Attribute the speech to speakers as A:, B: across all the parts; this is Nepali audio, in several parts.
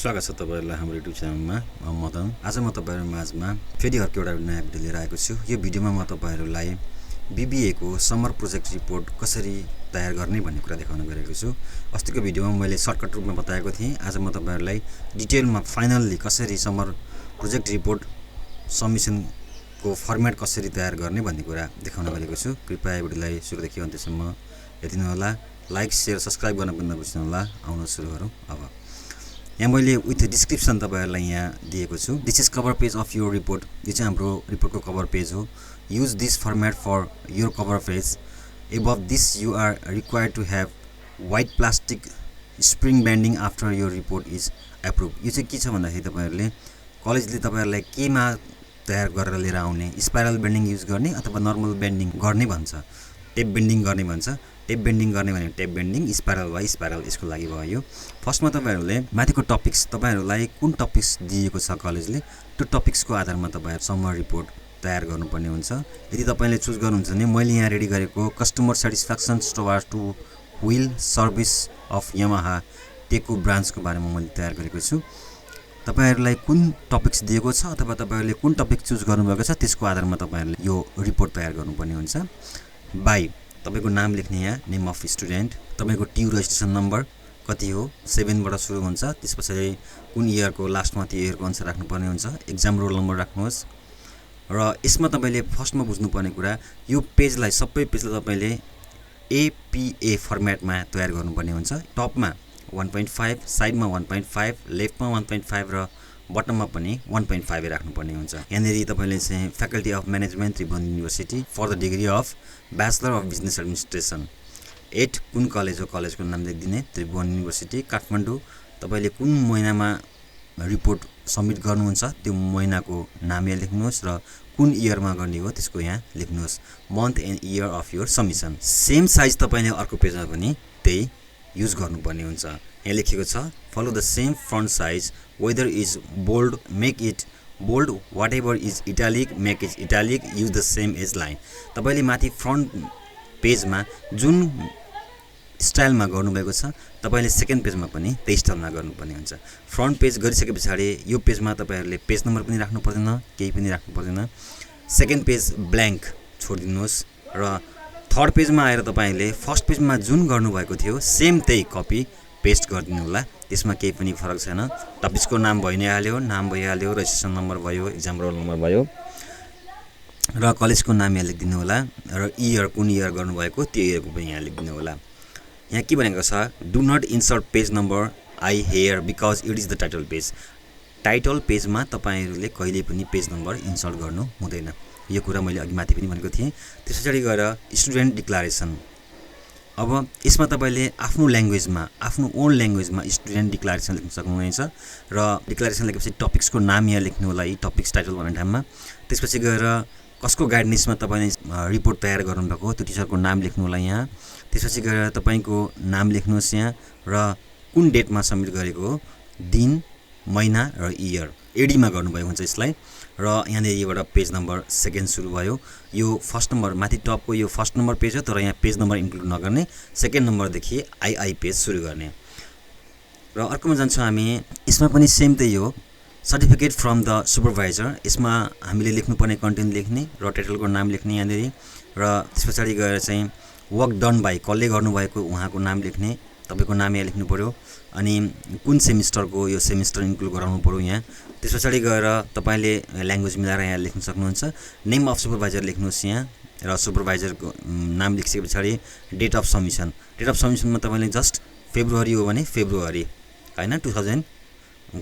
A: स्वागत छ तपाईहरुलाई हाम्रो युट्युब च्यानलमा। म मदन। आज म तपाईहरु माझमा फेरि अर्को एउटा नयाँ भिडियो लिएर आएको छु। यो भिडियोमा म तपाईहरुलाई BBA को समर प्रोजेक्ट रिपोर्ट कसरी तयार गर्ने भन्ने कुरा देखाउन गएको छु। अस्तिको भिडियोमा मैले सर्टकट रूपमा बताएको थिएँ। आज म तपाईहरुलाई डिटेलमा फाइनल्ली कसरी समर प्रोजेक्ट रिपोर्ट सबमिसन को फर्मेट कसरी तयार गर्ने भन्ने कुरा देखाउन गएको छु। कृपया भिडियोलाई सुरुदेखि अन्त्यसम्म हेर्दिनु होला। लाइक, शेयर, सब्स्क्राइब गर्न पनि नबिर्सनु होला। आउन सुरु गरौँ। अब यहाँ मैले विथ डिस्क्रिप्सन तपाईहरुलाई यहाँ दिएको छु। This is cover page of your report. यो चाहिँ हाम्रो रिपोर्टको कभर पेज हो। Use this format for your cover page. Above this you are required to have white plastic spring binding after your report is approve. यो चाहिँ के छ भन्दाखेरि तपाईहरुले कलेजले तपाईहरुलाई केमा तयार गरेर लिएर आउने, स्पाइरल बेन्डिङ युज गर्ने अथवा नर्मल बेन्डिङ गर्ने भन्छ, टेप बेन्डिङ गर्ने भन्छ। टेप बेन्डिङ गर्ने भने टेप बेन्डिङ, स्पाइरल वा स्पाइरल, यसको लागि भयो। फर्स्टमा तपाईहरुले माथिको टपिक्स, तपाईहरुलाई कुन टपिक्स दिएको छ कलेजले, त्यो टपिक्सको आधारमा तपाईहरु समर रिपोर्ट तयार गर्नुपर्ने हुन्छ। यदि तपाईले चुज गर्नुहुन्छ भने मैले यहाँ रेडी गरेको customer satisfaction towards two wheel service of Yamaha टेको ब्रान्चको बारेमा मैले तयार गरेको छु। तपाईहरुलाई कुन टपिक्स दिएको छ अथवा तपाईहरुले कुन टपिक चुज गर्नुभएको छ त्यसको आधारमा तपाईहरुले यो रिपोर्ट तयार गर्नुपर्ने हुन्छ। बाइ तपाईको नाम लेख्ने, यहाँ नेम अफ स्टुडेन्ट, तपाईको ट्यु रेजिस्ट्रेसन नम्बर कति हो, 7 बाट सुरु हुन्छ। त्यसपछि कुन इयरको लास्टमा त्यो इयरको अनुसार राख्नुपर्ने हुन्छ। एक्जाम रोल नम्बर राख्नुहोस्। र यसमा तपाईले फर्स्टमा बुझ्नुपर्ने कुरा, यो पेजलाई सबै पेजलाई तपाईले APA फर्मेटमा तयार गर्नुपर्ने हुन्छ। टपमा 1.5, साइडमा 1.5, लेफ्टमा 1.5 र बटममा पनि 1.5 राख्नुपर्ने हुन्छ। यहाँनेरि तपाईले चाहिँ faculty of management Tribhuvan university for the degree of bachelor of business administration at कुन कलेज हो, कलेजको नाम लेखिदिने, त्रिभुवन युनिभर्सिटी काठमाडौँ। तपाईले कुन महिनामा रिपोर्ट सबमिट गर्नुहुन्छ त्यो महिनाको नाम यहाँ लेख्नुहोस् र कुन इयरमा गर्ने हो त्यसको यहाँ लेख्नुहोस्, month and year of your submission. Same size तपाईले अर्को पेजमा पनि त्यही युज गर्नुपर्ने हुन्छ। यहाँ लेखिएको छ follow the same font size, whether is bold make it bold, whatever is italic make it italic, use the same as line. तपाईले माथि फ्रन्ट पेजमा जुन स्टाइलमा गर्नुभएको छ तपाईले सेकेन्ड पेजमा पनि त्यही स्टाइलमा गर्नुपर्ने हुन्छ। फ्रन्ट पेज गरिसके पछाडि यो पेजमा तपाईहरुले पेज नम्बर पनि राख्नु पर्दैन, केही पनि राख्नु पर्दैन। सेकेन्ड पेज ब्ल्याङ्क छोडिदिनुहोस् र थर्ड पेजमा आएर तपाईले फर्स्ट पेजमा जुन गर्नुभएको थियो सेम त्यही कपी पेस्ट गरिदिनु होला। त्यसमा केही पनि फरक छैन। टपिक्सको नाम भइ नै हाल्यो, नाम भइहाल्यो, रेजिस्ट्रेसन नम्बर भयो, एक्जाम रोल नम्बर भयो र कलेजको नाम यहाँ लेखिदिनु होला र इयर कुन इयर गर्नुभएको त्यो इयरको पनि यहाँ लेखिदिनु होला। यहाँ के भनेको छ, do not insert page number I here because it is the title page. Title पेजमा तपाईहरुले कहिले पनि पेज नम्बर इन्सर्ट गर्नु हुँदैन। यो कुरा मैले अघि माथि पनि भनेको थिएँ। त्यसपछि गएर स्टुडेन्ट डिक्लेरेसन। अब यसमा तपाईले आफ्नो ल्याङ्ग्वेजमा, आफ्नो ओन ल्याङ्ग्वेजमा स्टुडेन्ट डिक्लेरेसन लेख्न सक्नुहुनेछ र डिक्लेरेसन लेखेपछि टपिक्सको नाम यहाँ लेख्नु होला, यी टपिक्स टाइटल भन्ने ठाउँमा। त्यसपछि गएर कसको गाइडलाइन्समा तपाईले रिपोर्ट तयार गर्नुभएको त्यो टिचरको नाम लेख्नु होला यहाँ। त्यसपछि गएर तपाईको नाम लेख्नुहोस् यहाँ र कुन डेटमा सबमिट गरेको हो, दिन, महिना र इयर, एडीमा गर्नुभएको हुन्छ यसलाई। र यहाँनिर यबाट पेज नम्बर सेकेन्ड सुरु भयो। यो फर्स्ट नम्बर माथि टपको यो फर्स्ट नम्बर पेज हो, तर यहाँ पेज नम्बर इन्क्लुड नगर्ने, सेकेन्ड नम्बरदेखि आई पेज सुरु गर्ने। र अर्कोमा जान्छौँ हामी। यसमा पनि सेम त्यही हो, सर्टिफिकेट फ्रम द सुपरभाइजर। यसमा हामीले लेख्नुपर्ने कन्टेन्ट लेख्ने र टाइटलको नाम लेख्ने यहाँनिर र त्यस पछाडि गएर चाहिँ वर्क डन बाई, कसले गर्नुभएको उहाँको नाम लेख्ने, तपाईको नाम यहाँ लेख्नु पर्यो अनि कुन सेमिस्टरको यो सेमिस्टर इन्क्लुड गराउनु पर्यो यहाँ। त्यस पछाडि गएर तपाईले ल्याङ्ग्वेज मिलाएर यहाँ लेख्न सक्नुहुन्छ। नेम अफ सुपरभाइजर लेख्नुहोस् यहाँ र सुपरभाइजरको नाम लेखिसके पछाडि date of submission. Date of सबमिसनमा तपाईले जस्ट फेब्रुअरी हो भने फेब्रुअरी हैन, 2000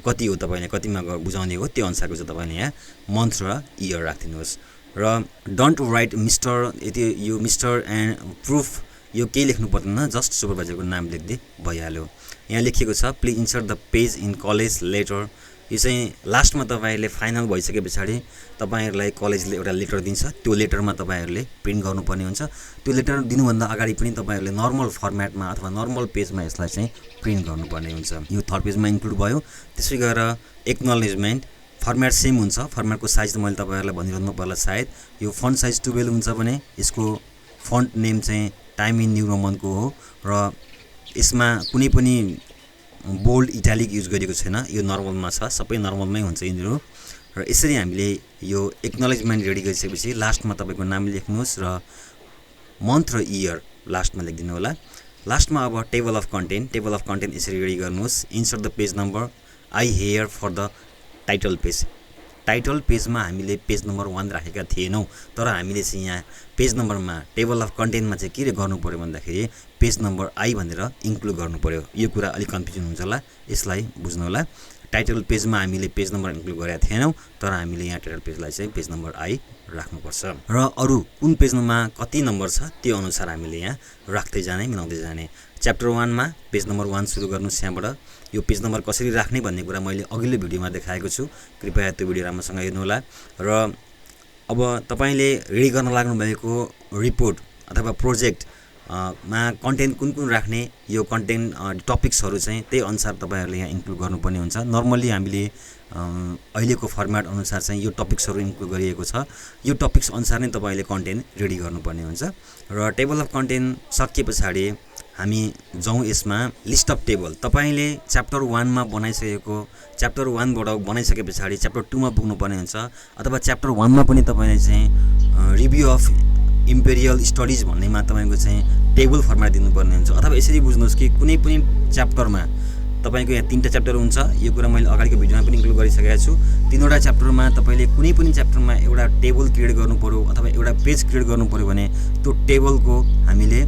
A: कति हो तपाईले कतिमा बुझाउने हो त्यो अनुसारको चाहिँ तपाईले यहाँ मन्थ र इयर राखिदिनुहोस्। र डोन्ट राइट मिस्टर, यदि यो मिस्टर एन्ड प्रुफ यो केही लेख्नु पर्दैन, जस्ट सुपरभाइजरको नाम लेख्दै भइहाल्यो। यहाँ लेखिएको छ please insert the page in college letter. यो चाहिँ लास्टमा तपाईहरुले फाइनल भइसके पछाडि तपाईहरुलाई कलेजले एउटा लेटर दिन्छ, त्यो लेटरमा तपाईहरुले प्रिन्ट गर्नुपर्ने हुन्छ। त्यो लेटर दिनुभन्दा अगाडि पनि तपाईहरुले नर्मल फर्मेटमा अथवा नर्मल पेजमा यसलाई चाहिँ प्रिन्ट गर्नुपर्ने हुन्छ। यो थर्ड पेजमा इन्क्लुड भयो। त्यसै गएर एक्नोलेजमेन्ट, फर्मेट सेम हुन्छ। फर्मेटको साइज त मैले तपाईहरुलाई भनिरहनु पर्ला सायद। यो फन्ट साइज 12 हुन्छ भने यसको फन्ट नेम चाहिँ टाइम इन न्यू रोमनको हो र यसमा कुनै पनि बोल्ड इटालिक युज गरेको छैन, यो नर्मलमा छ, सबै नर्मलमै हुन्छ यिनीहरू। र यसरी हामीले यो एक्नोलेजमेन्ट रेडी गरिसकेपछि लास्टमा तपाईँको नाम लेख्नुहोस् र मन्थ र इयर लास्टमा लेखिदिनु होला। लास्टमा अब टेबल अफ कन्टेन्ट यसरी रेडी गर्नुहोस्। Insert the page number I here for the title पेजमा हामीले पेज नम्बर 1 राखेका थिएनौँ, तर हामीले चाहिँ यहाँ पेज नम्बरमा टेबल अफ कन्टेन्टमा चाहिँ के गर्नु पर्यो भन्दाखेरि पेज नम्बर आई भनेर इन्क्लुड गर्नु पर्यो। यो कुरा अलिक कन्फ्युजन हुन्छ होला, यसलाई बुझ्नु होला। टाइटल पेजमा हामीले पेज नम्बर इन्क्लुड गरेका थिएनौँ, तर हामीले यहाँ टाइटल पेजलाई चाहिँ पेज नम्बर आई राख्नुपर्छ र अरू कुन पेजमा कति नम्बर छ त्यो अनुसार हामीले यहाँ राख्दै जाने, मिलाउँदै जाने। च्याप्टर 1 मा पेज नम्बर 1 सुरु गर्नुहोस्। यहाँबाट यो पेज नम्बर कसरी राख्ने भन्ने कुरा मैले अघिल्लो भिडियोमा देखाएको छु, कृपया त्यो भिडियो राम्रोसँग हेर्नु होला। र अब तपाईले रेडी गर्न लाग्नु भएको रिपोर्ट अथवा प्रोजेक्ट मा कन्टेन्ट कुन राख्ने, यो कन्टेन्ट टपिक्सहरू चाहिँ त्यही अनुसार तपाईहरुले यहाँ इन्क्लुड गर्नुपर्ने हुन्छ। नर्मली हामीले अहिलेको फर्मेट अनुसार चाहिँ यो टपिक्सहरू इन्क्लुड गरिएको छ, यो टपिक्स अनुसार नै तपाईले कन्टेन्ट रेडी गर्नुपर्ने हुन्छ। र टेबल अफ कन्टेन्ट सकिएपछि हामी जाउँ यसमा लिस्ट अफ टेबल। तपाईले च्याप्टर 1 मा बनाइसकेको, च्याप्टर 1 बाट बनाइसकेपछि च्याप्टर 2 मा पुग्नुपर्ने हुन्छ, अथवा च्याप्टर 1 मा पनि तपाईले चाहिँ रिभ्यू अफ इम्पेरियल स्टडिज भन्नेमा तपाईको चाहिँ टेबल फर्मेट दिनुपर्ने हुन्छ। अथवा यसरी बुझ्नुहोस् कि कुनै पनि च्याप्टरमा तपाईको यहाँ 3टा च्याप्टर हुन्छ, यो कुरा मैले अगाडिको भिडियोमा पनि इन्क्लुड गरिसकेको छु। 3वटा च्याप्टरमा तपाईले कुनै पनि च्याप्टरमा एउटा टेबल क्रिएट गर्नु पर्यो अथवा एउटा पेज क्रिएट गर्नु पर्यो भने त्यो टेबलको हामीले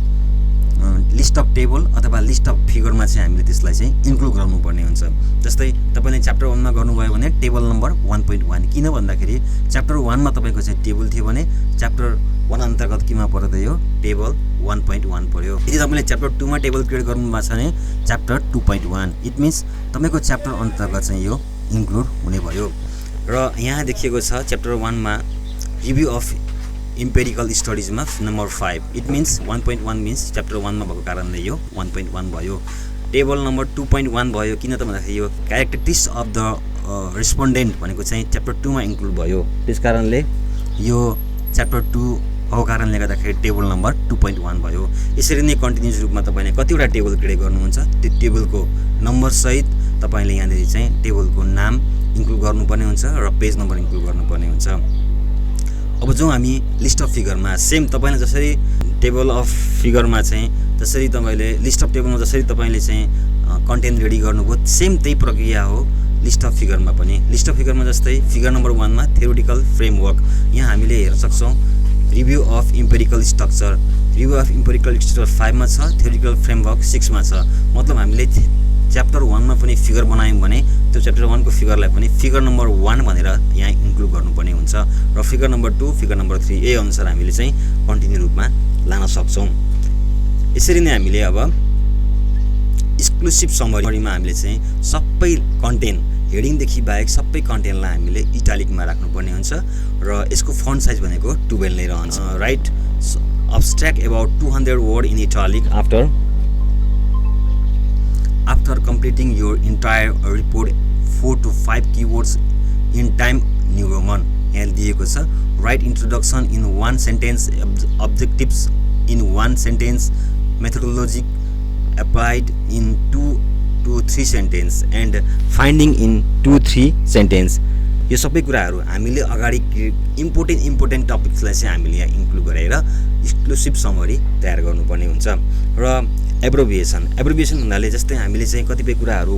A: लिस्ट अफ टेबल अथवा लिस्ट अफ फिगरमा चाहिँ हामीले त्यसलाई चाहिँ इन्क्लुड गर्नुपर्ने हुन्छ। जस्तै तपाईले च्याप्टर 1 मा गर्नुभयो भने टेबल नम्बर 1.1, किन भन्दाखेरि च्याप्टर 1 मा तपाईको चाहिँ टेबल थियो भने च्याप्टर 1 अन्तर्गत केमा पर्यो त यो टेबल 1.1 पर्यो। यदि तपाईले च्याप्टर 2 मा टेबल क्रिएट गर्नु भएको छ भने च्याप्टर 2.1, इट मिन्स तपाईको च्याप्टर अन्तर्गत चाहिँ यो इन्क्लुड हुने भयो। र यहाँ देखिएको छ च्याप्टर 1 मा रिभ्यू अफ इम्पेरिकल स्टडिजमा number 5, it means 1.1 means chapter 1 मा भएको कारणले यो 1.1 भयो। टेबल नम्बर 2.1 भयो, किन त भन्दाखेरि यो क्यारेक्टरिस्टिक्स अफ द रेस्पोन्डेन्ट भनेको चाहिँ च्याप्टर 2 मा इन्क्लुड भयो, त्यसकारणले यो च्याप्टर 2 भएको कारणले गर्दाखेरि टेबल नम्बर 2.1 भयो। यसरी नै कन्टिन्युस रूपमा तपाईले कतिवटा टेबल क्रिएट गर्नुहुन्छ त्यो टेबलको नम्बर सहित तपाईले यहाँनेरि चाहिँ टेबलको नाम इन्क्लुड गर्नुपर्ने हुन्छ र पेज नम्बर इन्क्लुड गर्नुपर्ने हुन्छ। अब जो हामी लिस्ट अफ फिगरमा सेम तपाईले जसरी टेबल अफ फिगरमा चाहिँ जसरी तपाईले लिस्ट अफ टेबलमा जसरी तपाईले चाहिँ कन्टेन्ट रेडी गर्नुभयो, सेम त्यही प्रक्रिया हो लिस्ट अफ फिगरमा पनि। लिस्ट अफ फिगरमा जस्तै फिगर नम्बर 1 मा थ्योरेटिकल फ्रेमवर्क, यहाँ हामीले हेर्न सक्छौं review of empirical structure, review of empirical structure 5 मा छ, थ्योरेटिकल फ्रेमवर्क 6 मा छ। मतलब हामीले च्याप्टर 1 मा पनि फिगर बनायौं भने त्यो च्याप्टर 1 को फिगरलाई पनि फिगर नम्बर 1 भनेर यहाँ इन्क्लुड गर्नुपर्ने हुन्छ र फिगर नम्बर 2, फिगर नम्बर 3 ए अनुसार हामीले चाहिँ कन्टिन्यू रूपमा लान सक्छौं। यसरी नै हामीले अब एक्सक्लुसिभ समरीमा हामीले चाहिँ सबै कन्टेन्ट हेडिङ देखि बाहेक सबै कन्टेन्टलाई हामीले इटालिकमा राख्नुपर्ने हुन्छ र यसको फन्ट साइज भनेको 12 नै रहन्छ। Right abstract about 200 word in italic after completing your entire report 4 to 5 keywords in time New Roman। यहाँ दिएको छ write introduction in 1 sentence, objectives in 1 sentence, methodology applied in 2 to 3 sentence and finding in 2-3 sentence। यो सबै कुराहरु हामीले अगाडि इम्पोर्टेन्ट टपिक्सलाई चाहिँ हामीले यहाँ इन्क्लुड गरेर एक्सक्लुसिभ समरी तयार गर्नुपर्ने हुन्छ। र एब्रिभिएसन भन्नाले जस्तै हामीले चाहिँ कतिपय कुराहरु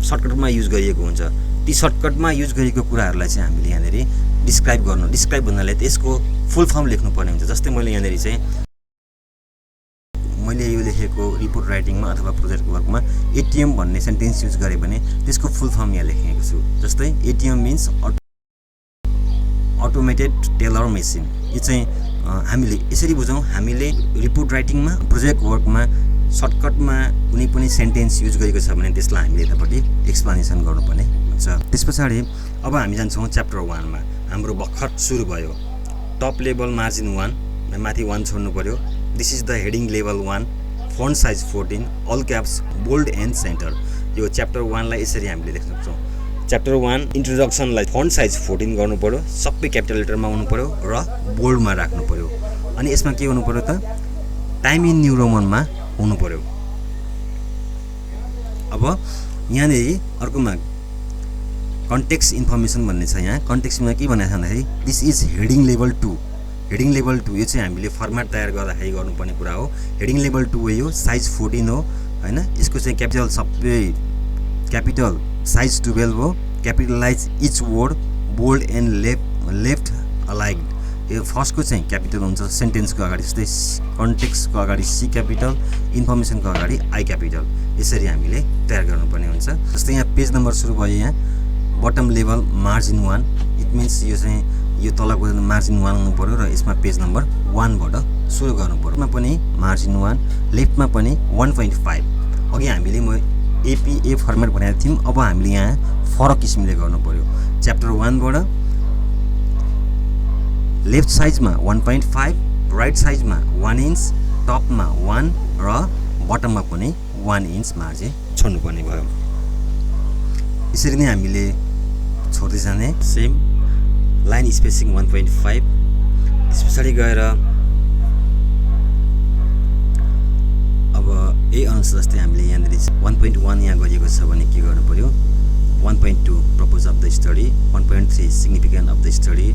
A: सर्टकटमा युज गरिएको हुन्छ, ती सर्टकटमा युज गरेको कुराहरुलाई चाहिँ हामीले यहाँनेरि डिस्क्राइब भन्नाले त्यसको फुल फर्म लेख्नु पर्ने हुन्छ। जस्तै मैले यहाँनेरि चाहिँ मैले यो लेखेको रिपोर्ट राइटिङमा अथवा प्रोजेक्ट वर्कमा एटीएम भन्ने सेन्टेन्स युज गरे भने त्यसको फुल फर्म यहाँ लेखेको छु। जस्तै ATM means automated teller machine. यो चाहिँ हामीले यसरी बुझौं, हामीले रिपोर्ट राइटिङमा प्रोजेक्ट वर्कमा सर्टकटमा कुनै पनि सेन्टेन्स युज गरेको छ भने त्यसलाई हामीले यतापट्टि एक्सप्लेनेसन गर्नुपर्ने हुन्छ। त्यसपछि अब हामी जान्छौं च्याप्टर 1 मा। हाम्रो भर्खर सुरु भयो, टप लेभल मार्जिन 1, माथि 1 छोड्नु पर्यो। This is the heading level 1, font size 14, all caps, bold and center। यो च्याप्टर 1 लाई यसरी हामीले लेख्न सक्छौं। च्याप्टर 1 इन्ट्रोडक्सन लाई फन्ट साइज 14 गर्नु पर्यो, सबै क्यापिटल लेटरमा हुनु पर्यो र बोल्डमा राख्नु पर्यो। अनि यसमा के हुनु पर्यो त टाइम इन न्यू रोमनमा हुनु पर्यो। अब यहाँनेरि अर्कोमा कन्टेक्स्ट इन्फर्मेसन भन्ने छ। यहाँ कन्टेक्स्टमा के भनेको छ भन्दाखेरि this is heading level 2। Heading level 2 यो चाहिँ हामीले फर्मेट तयार गर्दाखेरि गर्नुपर्ने कुरा हो। हेडिङ लेभल 2 हो, यो साइज 14 हो हैन। यसको चाहिँ क्यापिटल सबै क्यापिटल साइज 12 हो। Capitalize each word bold and left aligned. यो फर्स्टको चाहिँ क्यापिटल हुन्छ सेन्टेन्सको अगाडि, जस्तै कन्टेक्स्टको अगाडि सी क्यापिटल, इन्फर्मेसनको अगाडि आई क्यापिटल। यसरी हामीले तयार गर्नुपर्ने हुन्छ। जस्तै यहाँ पेज नम्बर सुरु भयो, यहाँ bottom level margin 1, it means यो चाहिँ यो तलको मार्जिन 1 हुनु पर्यो र यसमा पेज नम्बर 1 बाट सुरु गर्नु पर्यो। यसमा पनि मार्जिन 1, लेफ्टमा पनि 1.5। अघि हामीले म एपीए फर्मेट भनेको थियौँ, अब हामीले यहाँ फरक किसिमले गर्नु पर्यो। च्याप्टर 1 बाट लेफ्ट साइजमा 1.5, राइट साइजमा 1 इन्च, टपमा 1 र बटममा पनि 1 इन्च मार्जिन छोड्नुपर्ने भयो। यसरी नै हामीले छोड्दै जाने। Same line spacing 1.5। त्यस पछाडि गएर अब ए अनुसार जस्तै हामीले यहाँनिर 1.1 यहाँ गरिएको छ भने के गर्नु पर्यो, 1.2 propose of the study, 1.3 significant of the study,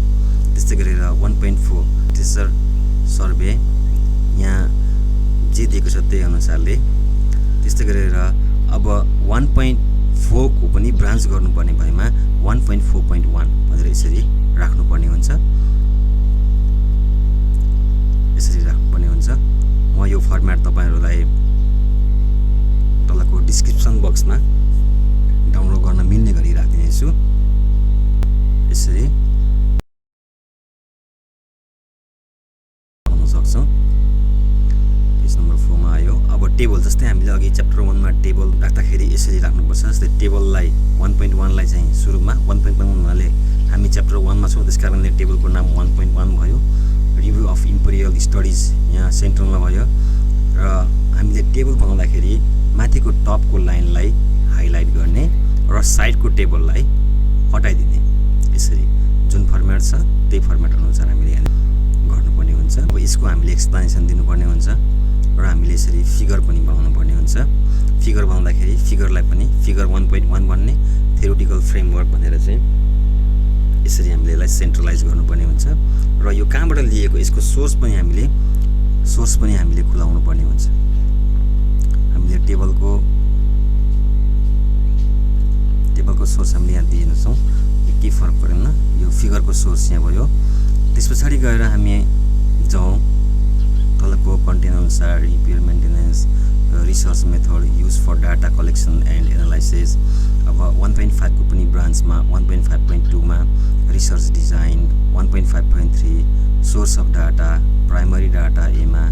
A: त्यस्तै गरेर 1.4 टिचर सर्वे यहाँ जे दिएको छ त्यही अनुसारले। त्यस्तै गरेर अब 1.4 को पनि ब्रान्च गर्नुपर्ने भएमा 1.4.1 भनेर यसरी राख्नुपर्ने हुन्छ। यसरी राख्नुपर्ने हुन्छ। म यो फर्मेट तपाईहरुलाई तलको डिस्क्रिप्सन बक्समा डाउनलोड गर्न मिल्ने गरी राखिदिनेछु। यसरी गर्न सक्छौं। पेज नम्बर 4 मा आयो। अब टेबल जस्तै हामीले अघि च्याप्टर 1 मा टेबल राख्दाखेरि यसरी राख्नुपर्छ। जस्तै टेबललाई 1.1 लाई चाहिँ सुरुमा 1.1 भन्नाले हामी च्याप्टर 1 मा छौं, त्यसकारणले टेबलको नाम 1.1 भयो। रिभ्यू अफ इम्पेरियल स्टडीज यहाँ सेन्ट्रलमा भयो र हामीले टेबल बनाउँदाखेरि माथिको टपको लाइनलाई हाइलाइट गर्ने र साइडको टेबललाई हटाइदिने। यसरी जुन फर्मेट छ त्यही फर्मेट अनुसार हामीले यहाँ गर्नुपर्ने हुन्छ। अब यसको हामीले एक्सप्लेनेसन दिनुपर्ने हुन्छ र हामीले यसरी फिगर पनि बनाउनु पर्ने हुन्छ। फिगर बनाउँदाखेरि फिगरलाई पनि फिगर 1.1 भन्ने थ्योरेटिकल फ्रेमवर्क भनेर चाहिँ यसरी हामीले यसलाई सेन्ट्रलाइज गर्नुपर्ने हुन्छ र यो कहाँबाट लिएको यसको सोर्स पनि हामीले खुलाउनु पर्ने हुन्छ। हामीले टेबलको सोर्स हामीले यहाँ दिएनछौँ, के फरक परेन। यो फिगरको सोर्स यहाँ भयो। त्यसपछि गएर हामी जाउँ तलको कन्टेन्ट अनुसार repair maintenance research method use for data collection and analysis. अब 1.5 को पनि ब्रान्चमा 1.5.2 मा research design, 1.5.3 source of data, primary data एमा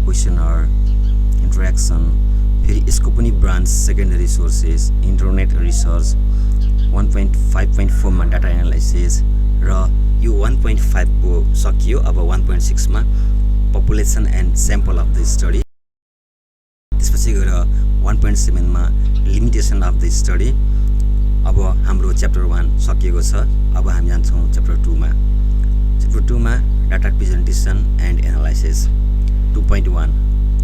A: क्वेसनर इन्टरेक्सन, फेरि यसको पनि branch secondary sources, internet research, 1.5.4 मा डाटा एनालाइसिस र यो 1.5 को सकियो। अब 1.6 मा population and sample of the study. त्यसपछि गएर 1.7 मा लिमिटेसन अफ द स्टडी। अब हाम्रो च्याप्टर 1 सकिएको छ। अब हामी जान्छौँ च्याप्टर 2 मा। च्याप्टर 2 मा data presentation and analysis 2.1।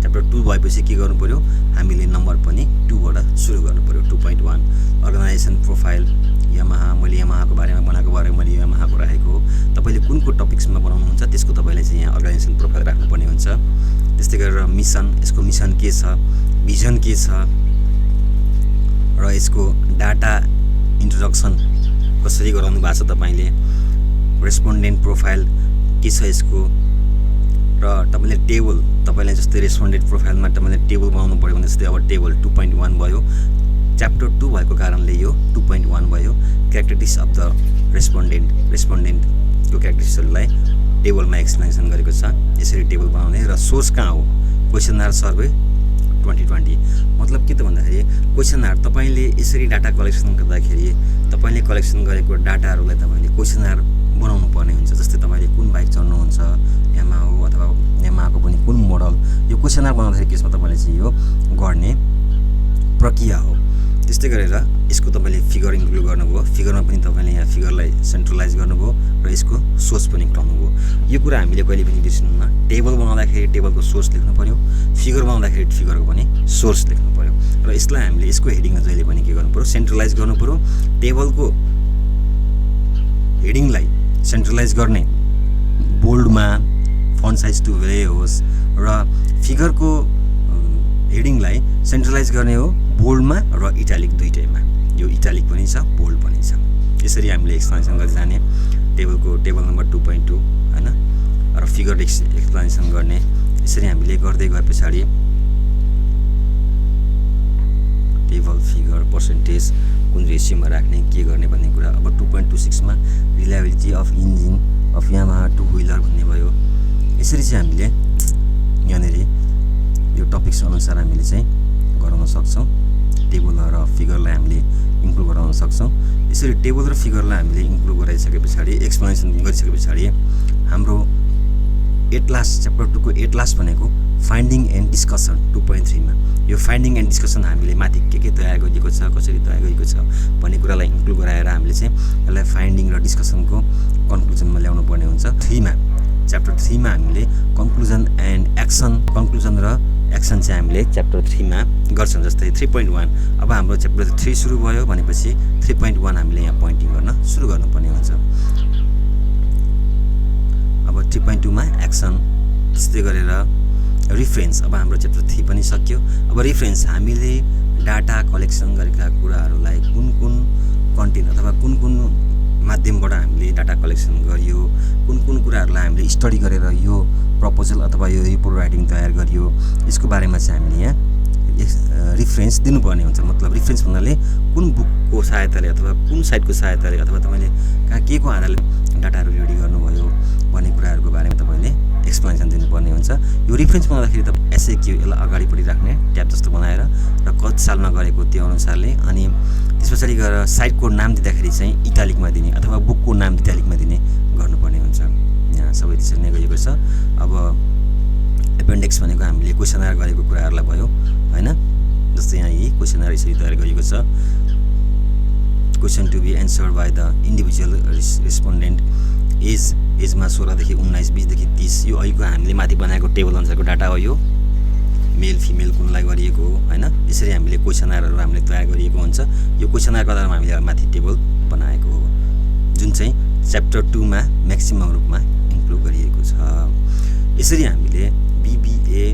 A: Chapter 2 भएपछि के गर्नु पर्यो, हामीले नम्बर पनि 2 बाट सुरु गर्नु पर्यो। 2.1 अर्गनाइजेसन प्रोफाइल, यामाहा, मैले यामाहाको बारेमा बनाएको भएर मैले यामाहाको राखेको। तपाईले कुनको टपिक्समा बनाउनुहुन्छ त्यसको तपाईले चाहिँ यहाँ अर्गनाइजेसन प्रोफाइल राख्नुपर्ने हुन्छ। त्यस्तै गरेर मिसन, यसको मिसन के छ, भिजन के छ र यसको डाटा इन्ट्रोडक्सन कसरी गराउनु भएको छ तपाईले, रेस्पोन्डेन्ट प्रोफाइल के छ यसको, र तपाईले टेबल, तपाईले जस्तै रेस्पोन्डेन्ट प्रोफाइलमा तपाईले टेबल बनाउनु पर्यो भने जस्तै अब टेबल 2.1 भयो। च्याप्टर 2 भएको कारणले यो 2.1 भयो। क्यारेक्टरिस्टिक्स अफ द रेस्पोन्डेन्टको क्यारेक्टरिस्टिक्सहरूलाई टेबलमा एक्सप्लेनेसन गरेको छ। यसरी टेबल बनाउने र सोर्स कहाँ हो, क्वेसनर सर्वे 2020। मतलब के त भन्दाखेरि क्वेसनर तपाईले यसरी डाटा कलेक्सन गर्दाखेरि तपाईले कलेक्सन गरेको डाटाहरूलाई तपाईले क्वेसनर बनाउनु पर्ने हुन्छ। जस्तै तपाईले कुन बाइक चढ्नुहुन्छ, यामाहा हो अथवा यामाहाको पनि कुन मोडल, यो क्वेसनर बनाउँदाखेरि केसमा तपाईले चाहिँ यो गर्ने प्रक्रिया हो। त्यस्तै गरेर यसको तपाईले फिगर इन्क्लुड गर्नुभयो। फिगरमा पनि तपाईले यहाँ फिगरलाई सेन्ट्रलाइज गर्नुभयो र यसको सोर्स पनि खुलाउनुभयो। यो कुरा हामीले कहिले पनि बिर्सिनुहुन्न। टेबल बनाउँदाखेरि टेबलको सोर्स लेख्नु पर्यो, फिगर बनाउँदाखेरि फिगरको पनि सोर्स लेख्नु पर्यो। र यसलाई हामीले यसको हेडिङमा जहिले पनि के गर्नु पर्यो, सेन्ट्रलाइज गर्नु पर्यो। टेबलको हेडिङलाई सेन्ट्रलाइज गर्ने, बोल्डमा फन्ट साइज 2 भए होस्, र फिगरको हेडिङलाई सेन्ट्रलाइज गर्ने हो बोल्डमा र इटालिक दुईटैमा। यो इटालिक पनि छ, बोल्ड पनि छ। यसरी हामीले एक्सप्लेनेसन गर्दै जाने। टेबल नम्बर 2.2 हैन, र फिगर एक्सप्लेनेसन गर्ने। यसरी हामीले गर्दै गए पछाडि टेबल, फिगर, पर्सेन्टेज कुन रेसियोमा राख्ने, के गर्ने भन्ने कुरा। अब 2.26 मा reliability of engine of Yamaha 2 wheeler भन्ने भयो। यसरी चाहिँ हामीले यहाँनिर यो टपिक्स अनुसार हामीले चाहिँ गराउन सक्छौँ। टेबल र फिगरलाई हामीले इन्क्लुड गराउन सक्छौँ। यसरी टेबल र फिगरलाई हामीले इन्क्लुड गराइसके पछाडि, एक्सप्लेनेसन गरिसके पछाडि हाम्रो एटलास च्याप्टर 2 को एटलास भनेको फाइन्डिङ एन्ड डिस्कसन 2.3 मा। यो फाइन्डिङ एन्ड डिस्कसन हामीले माथि के तयार गरिएको छ, कसरी तयार गरिएको छ भन्ने कुरालाई इन्क्लुड गराएर हामीले चाहिँ यसलाई फाइन्डिङ र डिस्कसनको कन्क्लुजनमा ल्याउनु पर्ने हुन्छ। 3 मा, च्याप्टर 3 मा हामीले कन्क्लुजन एन्ड एक्सन, कन्क्लुजन र एक्सन चाहिँ हामीले च्याप्टर 3 मा गर्छौँ। जस्तै 3.1, अब हाम्रो च्याप्टर 3 सुरु भयो भनेपछि 3.1 हामीले यहाँ पोइन्टिङ गर्न सुरु गर्नुपर्ने हुन्छ। अब 3.2 मा एक्सन, त्यस्तै गरेर रिफरेन्स। अब हाम्रो च्याप्टर 3 पनि सक्यो। अब रिफरेन्स, हामीले डाटा कलेक्सन गरेका कुराहरूलाई कुन कन्टेन्ट अथवा कुन माध्यमबाट हामीले डाटा कलेक्सन गरियो, कुन कुराहरूलाई हामीले स्टडी गरेर यो प्रपोजल अथवा यो रिपोर्ट राइटिङ तयार गरियो, यसको बारेमा चाहिँ हामीले यहाँ रिफरेन्स दिनुपर्ने हुन्छ। मतलब रिफरेन्स भन्नाले कुन बुकको सहायताले अथवा कुन साइटको सहायताले अथवा तपाईँले कहाँ के को आधारले डाटाहरू रेडी गर्नुभयो भन्ने कुराहरूको बारेमा तपाईँले एक्सप्लेनेसन दिनुपर्ने हुन्छ। यो रिफरेन्स बनाउँदाखेरि त एसएक्यू, यसलाई अगाडिपट्टि राख्ने ट्याब जस्तो बनाएर र कति सालमा गरेको त्यो अनुसारले, अनि त्यस पछाडि गएर साइटको नाम दिँदाखेरि चाहिँ इटालिकमा दिने अथवा बुकको नाम इटालिकमा दिने गर्नुपर्ने हुन्छ। यहाँ सबै त्यसरी नै गरिएको छ। अब एपेन्डिक्स भनेको हामीले क्वेसनर गरेको कुराहरूलाई भयो हैन। जस्तै यहाँ यी क्वेसनर यसरी तयार गरिएको छ। Question to be answered by the individual respondent. एजमा 16 देखि 19, 20 देखि 30। यो अहिलेको हामीले माथि बनाएको टेबल अनुसारको डाटा हो। यो मेल फिमेल कुनलाई गरिएको हो हैन। यसरी हामीले क्वेसनरहरू हामीले तयार गरिएको हुन्छ। यो क्वेसनरको आधारमा हामीले माथि टेबल बनाएको हो, जुन चाहिँ च्याप्टर 2 मा म्याक्सिमम रूपमा इन्क्लुड गरिएको छ। यसरी हामीले BBA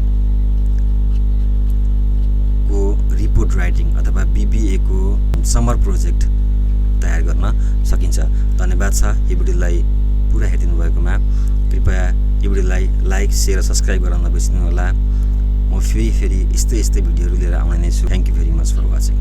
A: को रिपोर्ट राइटिङ अथवा BBA को समर प्रोजेक्ट तयार गर्न सकिन्छ। धन्यवाद छ यो भिडियोलाई पुरा हेरिदिनु भएकोमा। कृपया यो भिडियोलाई लाइक, शेयर र सब्स्क्राइब गर्न नबिर्सनु होला। म फेरि यस्तै भिडियोहरू लिएर आउने नै छु। Thank you very much for watching.